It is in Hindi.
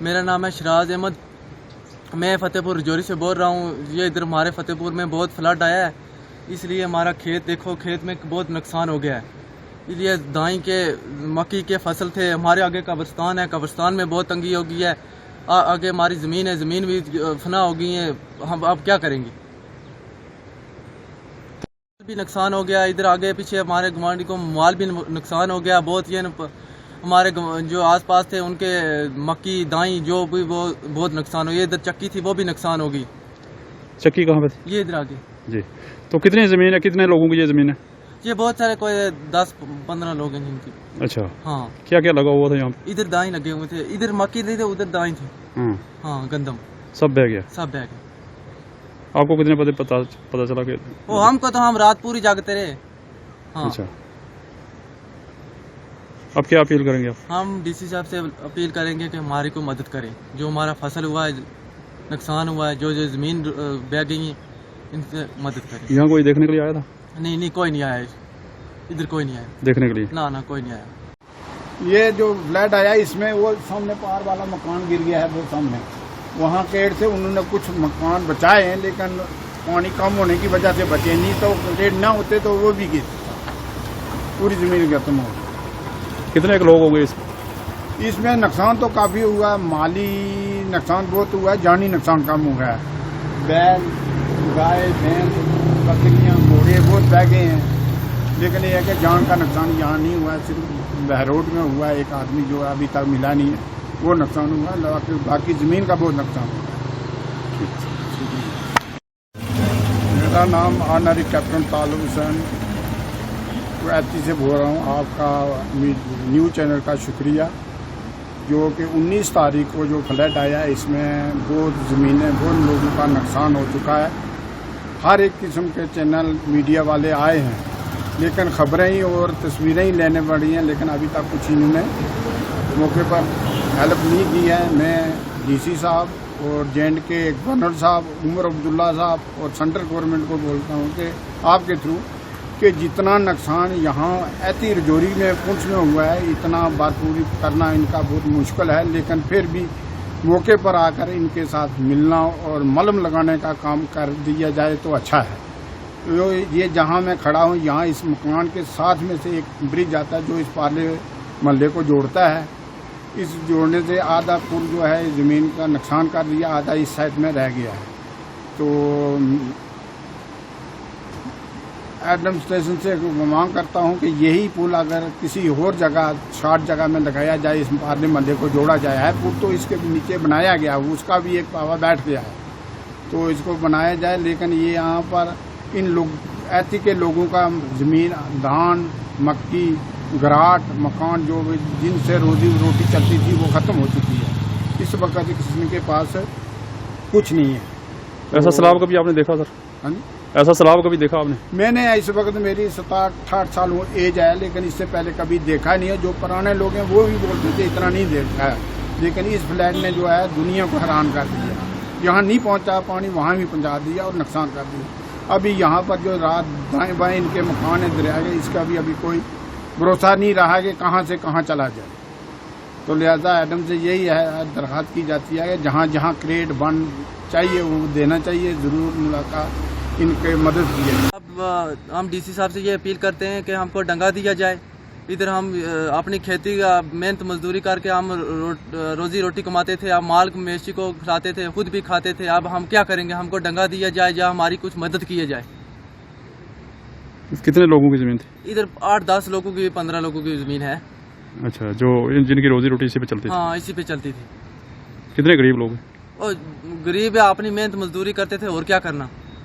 मेरा नाम है शराज अहमद। मैं फतेहपुर रजौरी से बोल रहा हूँ। ये इधर हमारे फतेहपुर में बहुत फ्लड आया है, इसलिए हमारा खेत देखो, खेत में बहुत नुकसान हो गया है। इसलिए दाई के मक्की के फसल थे, हमारे आगे कब्रिस्तान है, कब्रिस्तान में बहुत तंगी हो गई है। आगे हमारी ज़मीन है, ज़मीन भी फना हो गई है। हम अब क्या करेंगे? भी नुकसान हो गया, इधर आगे पीछे हमारे गुआंढी को माल भी नुकसान हो गया बहुत। ये हमारे जो आसपास थे उनके मक्की दाई जो भी वो बहुत नुकसान हो गया। इधर चक्की थी वो भी नुकसान हो गई। चक्की कहाँ पे थी? ये इधर आगे जी। तो कितनी ज़मीन है, कितने लोगों की ये ज़मीन है? ये बहुत सारे, कोई 10-15 लोग हैं जिनकी। अच्छा, हाँ। क्या क्या लगा हुआ था यहाँ पे? इधर दाई लगे हुए थे, इधर मक्की थी, उधर दाई थी। हाँ, गंदम सब बह गया। सब बैग। आपको कितने बजे पता चला कि? वो हमको तो हम रात पूरी जागते रहे। हाँ। अच्छा, अब क्या अपील करेंगे आप? हम डीसी साहब से अपील करेंगे कि हमारी को मदद करें। जो हमारा फसल हुआ है, नुकसान हुआ है, जो जो ज़मीन बह गई है, इनसे मदद करें। यहाँ कोई देखने के लिए आया था? नहीं, कोई नहीं आया इधर, कोई नहीं आया देखने के लिए। ना कोई नहीं आया। ये जो फ्लड आया इसमें वो सामने पार वाला मकान गिर गया है, वो सामने वहाँ केड़ से उन्होंने कुछ मकान बचाए हैं, लेकिन पानी कम होने की वजह से बचे नहीं। तो केड़ ना होते तो वो भी गिर, पूरी जमीन खत्म हो। कितने लोग होंगे इसमें नुकसान तो काफी हुआ, माली नुकसान बहुत हुआ है, जानी नुकसान कम हुआ है। बैल, गाय, भैंस, बकरियां, घोड़े बहुत बह गए हैं, लेकिन यह है कि जान का नुकसान यहाँ नहीं हुआ है। सिर्फ बहरोड में हुआ है, एक आदमी जो अभी तक मिला नहीं है वो नुकसान हुआ, बाकी जमीन का बहुत नुकसान हुआ। मेरा नाम ऑनरी कैप्टन तालिब हुसैन कुवैती से बोल रहा हूँ। आपका न्यूज़ चैनल का शुक्रिया, जो कि 19 तारीख को जो फ्लड आया इसमें बहुत ज़मीनें, बहुत लोगों का नुकसान हो चुका है। हर एक किस्म के चैनल मीडिया वाले आए हैं, लेकिन खबरें ही और तस्वीरें ही लेने पड़ी हैं, लेकिन अभी तक कुछ इन्होंने मौके पर हेल्प नहीं की है। मैं डीसी साहब और J&K के गवर्नर साहब उमर अब्दुल्ला साहब और सेंट्रल गवर्नमेंट को बोलता हूँ कि आपके थ्रू कि जितना नुकसान यहाँ ऐती रजौरी में पुंछ में हुआ है, इतना भरपूरी करना इनका बहुत मुश्किल है, लेकिन फिर भी मौके पर आकर इनके साथ मिलना और मलम लगाने का काम कर दिया जाए तो अच्छा है। तो ये जहाँ मैं खड़ा हूँ, यहाँ इस मकान के साथ में से एक ब्रिज आता है जो इस पाले महल्ले को जोड़ता है। इस जोड़ने से आधा पुल जो है ज़मीन का नुकसान कर दिया, आधा इस साइड में रह गया है। तो एडम स्टेशन से मांग करता हूं कि यही पुल अगर किसी और जगह, शॉर्ट जगह में लगाया जाए, इस पार्ले महल्ले को जोड़ा जाए है। पुल तो इसके नीचे बनाया गया, उसका भी एक पावा बैठ गया है, तो इसको बनाया जाए। लेकिन ये यहाँ पर इन लोग ऐसी के लोगों का ज़मीन, धान, मक्की, घराट, मकान जो जिनसे रोजी रोटी चलती थी वो ख़त्म हो चुकी है। इस वक्त किसी के पास कुछ नहीं है। ऐसा सैलाब कभी आपने देखा सर? हाँ, ऐसा सैलाब कभी देखा आपने? मैंने इस वक्त मेरी 67-68 साल एज है, लेकिन इससे पहले कभी देखा नहीं है। जो पुराने लोग हैं वो भी बोलते थे इतना नहीं देखा है, लेकिन इस फ्लड ने जो है दुनिया को हैरान कर दिया। यहाँ नहीं पहुँचा पानी, वहाँ भी पहुँचा दिया और नुकसान कर दिया। अभी यहाँ पर जो रात दाएं बाएं इनके मकान है दरिया के, इसका भी अभी कोई भरोसा नहीं रहा कि कहाँ से कहाँ चला जाए। तो लिहाजा एडम से यही है दरख्वास्त की जाती है कि जहाँ जहाँ क्रेट बन चाहिए वो देना चाहिए, ज़रूर मुलाकात इनके मदद की जाए। अब हम डीसी साहब से ये अपील करते हैं कि हमको डंगा दिया जाए। इधर हम अपनी खेती का मेहनत मजदूरी करके हम रोजी रोटी कमाते थे, अब माल मवेशी को खिलाते थे, खुद भी खाते थे। अब हम क्या करेंगे? हमको डंगा दिया जाए या हमारी कुछ मदद की जाए। कितने लोगों की ज़मीन थी? इधर 8-10 लोगों की, 15 लोगों की ज़मीन है। अच्छा, जो जिनकी रोजी रोटी इसी पे चलती थी? हाँ, इसी पे चलती थी। कितने गरीब लोग हैं? और गरीब है, अपनी मेहनत मजदूरी करते थे, और क्या करना।